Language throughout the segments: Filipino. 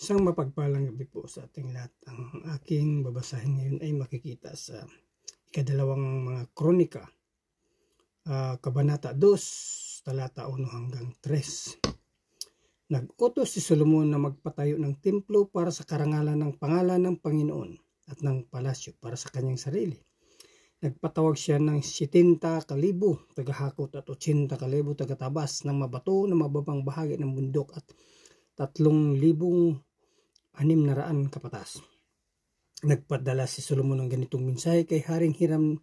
Isang mapagpalang gabi po sa ating lahat. Ang aking babasahin ngayon ay makikita sa ikadalawang mga kronika, kabanata 2, talata 1 hanggang 3. Nag-utos si Solomon na magpatayo ng templo para sa karangalan ng pangalan ng Panginoon at ng palasyo para sa kanyang sarili. Nagpatawag siya ng 70,000 tagahakot at 80,000 tagatabas ng mabato na mababang bahagi ng bundok at 3,600 kapatas. Nagpadala si Solomon ng ganitong mensahe kay Haring Hiram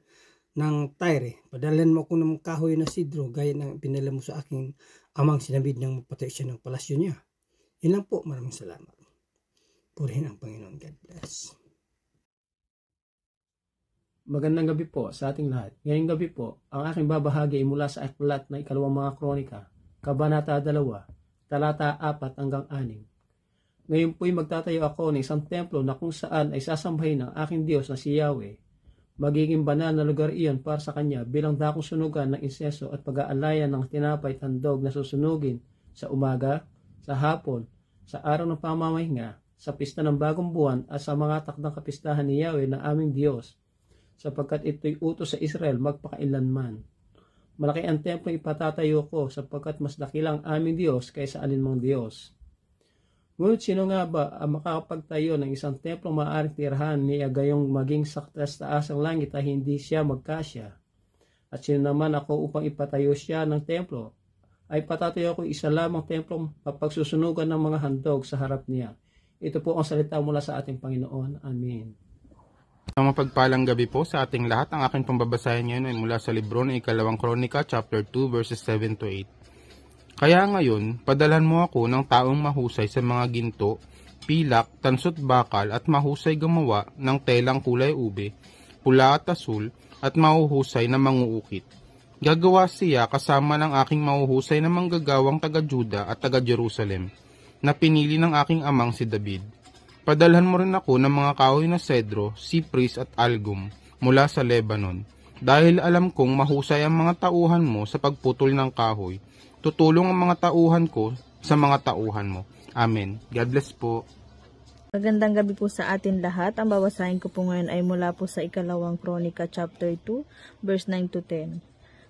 ng Tyre. Padalan mo ako ng kahoy na sidro gaya ng pinala mo sa aking amang si David nang magpatayo siya ng palasyo niya. Yun lang po, maraming salamat. Purihin ang Panginoon. God bless. Magandang gabi po sa ating lahat. Ngayong gabi po, ang aking babahagi ay mula sa aklat na ikalawang mga kronika, kabanata 2, talata 4 hanggang 6. Ngayon po'y magtatayo ako ng isang templo na kung saan ay sasambahin ng aking Diyos na si Yahweh. Magiging banal na lugar iyon para sa Kanya bilang dakong sunugan ng insenso at pag-aalayan ng tinapay at handog na susunugin sa umaga, sa hapon, sa araw ng pamamahinga, sa pista ng bagong buwan at sa mga takdang kapistahan ni Yahweh na aming Diyos, sapagkat ito'y utos sa Israel magpakailanman. Malaki ang templo ipatatayo ko sapagkat mas dakilang aming Diyos kaysa alinmang Diyos. Ngunit sino nga ba ang makakapagtayo ng isang templong maaaring tirahan niya gayong maging sa taas ang langit ay hindi siya magkasya? At sino naman ako upang ipatayo siya ng templo? Ay patatayo ko isa lamang templong mapagsusunugan ng mga handog sa harap niya. Ito po ang salita mula sa ating Panginoon. Amen. Ang mapagpalang gabi po sa ating lahat. Ang aking pambabasahin ngayon ay mula sa libro ng ikalawang kronika, chapter 2, verses 7 to 8. Kaya ngayon, padalhan mo ako ng taong mahusay sa mga ginto, pilak, tansot bakal at mahusay gumawa ng telang kulay ube, pula at asul at mahuhusay na manguukit. Gagawa siya kasama ng aking mahuhusay na manggagawang taga-Juda at taga-Jerusalem, na pinili ng aking amang si David. Padalhan mo rin ako ng mga kahoy na sedro, sipris at algum mula sa Lebanon, dahil alam kong mahusay ang mga tauhan mo sa pagputol ng kahoy. Tutulong ang mga tauhan ko sa mga tauhan mo. Amen. God bless po. Magandang gabi po sa atin lahat. Ang babasahin ko po ngayon ay mula po sa ikalawang kronika chapter 2, verse 9 to 10.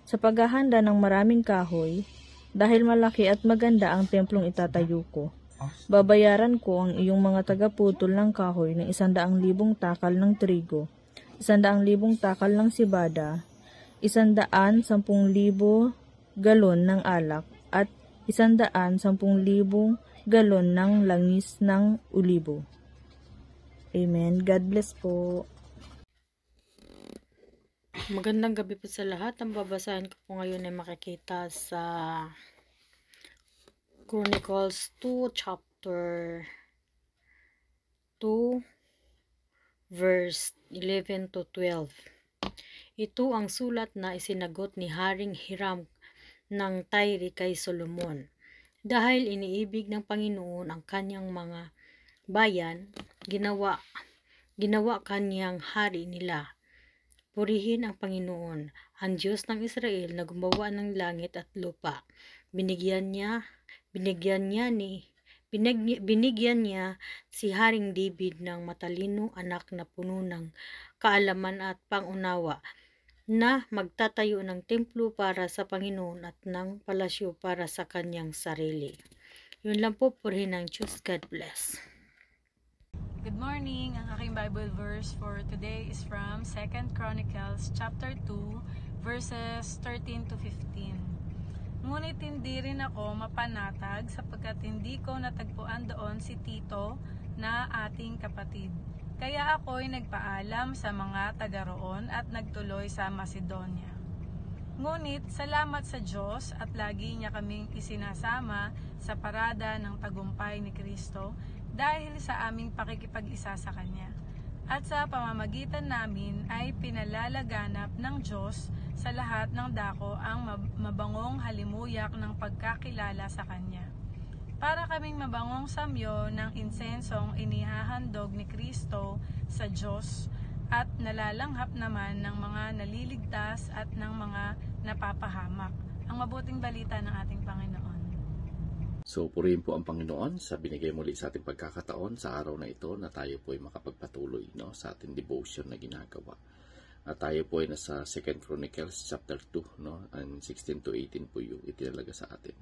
Sa paghahanda ng maraming kahoy, dahil malaki at maganda ang templong itatayo ko, babayaran ko ang iyong mga tagaputol ng kahoy ng 100,000 takal ng trigo, 100,000 takal ng sibada, 110,000 galon ng alak, at 110,000 galon ng langis ng ulibo. Amen. God bless po. Magandang gabi po sa lahat. Ang babasahin ko po ngayon ay makikita sa Chronicles 2, chapter 2, verse 11 to 12. Ito ang sulat na isinagot ni Haring Hiram ng Tyre kay Solomon. Dahil iniibig ng Panginoon ang kanyang mga bayan, ginawa kanyang hari nila. Purihin ang Panginoon, ang Diyos ng Israel na gumawa ng langit at lupa. Binigyan niya si Haring David ng matalinong anak na puno ng kaalaman at pangunawa, na magtatayo ng templo para sa Panginoon at ng palasyo para sa kanyang sarili. Yun lang po, purihin ng Diyos. God bless. Good morning! Ang aking Bible verse for today is from 2 Chronicles chapter 2 verses 13 to 15. Ngunit hindi rin ako mapanatag sapagkat hindi ko natagpuan doon si Tito na ating kapatid. Kaya ako'y nagpaalam sa mga taga roon at nagtuloy sa Macedonia. Ngunit salamat sa Diyos at lagi niya kaming isinasama sa parada ng tagumpay ni Kristo dahil sa aming pakikipag-isa sa Kanya. At sa pamamagitan namin ay pinalalaganap ng Diyos sa lahat ng dako ang mabangong halimuyak ng pagkakilala sa Kanya. Para kaming mabangong samyo ng insensong inihahandog ni Kristo sa Diyos at nalalanghap naman ng mga naliligtas at ng mga napapahamak. Ang mabuting balita ng ating Panginoon. So, purihin po ang Panginoon sa binigay muli sa ating pagkakataon sa araw na ito na tayo po ay makapagpatuloy, no, sa ating devotion na ginagawa. At tayo po ay nasa 2 Chronicles chapter 2, no, and 16 to 18 po yung itinalaga sa atin.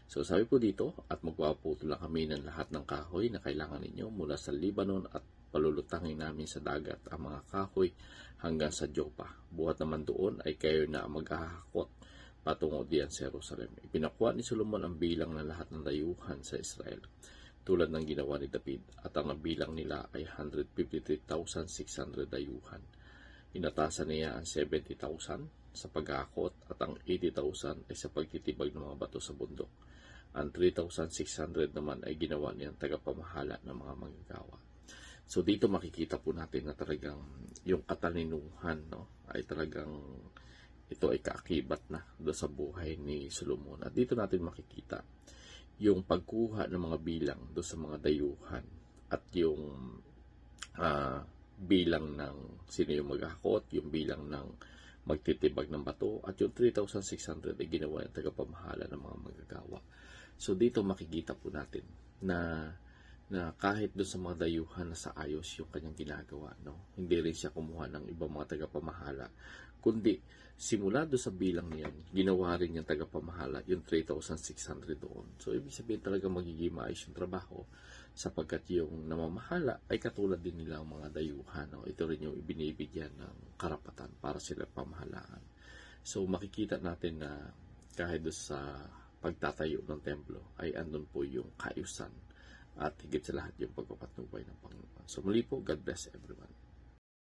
So, sabi po dito, at magpapaputo lang kami ng lahat ng kahoy na kailangan ninyo mula sa Lebanon at palulutangin namin sa dagat ang mga kahoy hanggang sa Joppa. Buhat naman doon ay kayo na maghahakot patungo diyan sa Jerusalem. Ipinakuha ni Solomon ang bilang ng lahat ng dayuhan sa Israel, tulad ng ginawa ni David, at ang bilang nila ay 153,600 dayuhan. Inatasan niya ang 70,000 sa paghakot at ang 80,000 ay sa pagtitibag ng mga bato sa bundok. Ang 3,600 naman ay ginawa niyang tagapamahala ng mga manggagawa. So dito makikita po natin na talagang yung katalinuhan, no, ay talagang ito ay kaakibat na doon sa buhay ni Solomon. At dito natin makikita yung pagkuha ng mga bilang doon sa mga dayuhan at yung bilang ng sino yung maghakot, yung bilang ng magtitibag ng bato, at yung 3,600 ay ginawa ng tagapamahala ng mga manggagawa. So dito makikita po natin na kahit doon sa mga dayuhan na sa ayos yung kanyang ginagawa, no, hindi rin siya kumuha ng ibang mga tagapamahala, kundi simula doon sa bilang niyan, ginawa rin yung tagapamahala yung 3,600 doon. So ibig sabihin talaga magiging maayos yung trabaho, sapagkat yung namamahala ay katulad din nila ang mga dayuhan, no? Ito rin yung ibinibigyan ng karapatan para sila pamahalaan. So makikita natin na kahit doon sa pagtatayo ng templo ay andun po yung kaayusan at higit sa lahat yung pagpapatnubay ng Panginoon. So muli po, God bless everyone.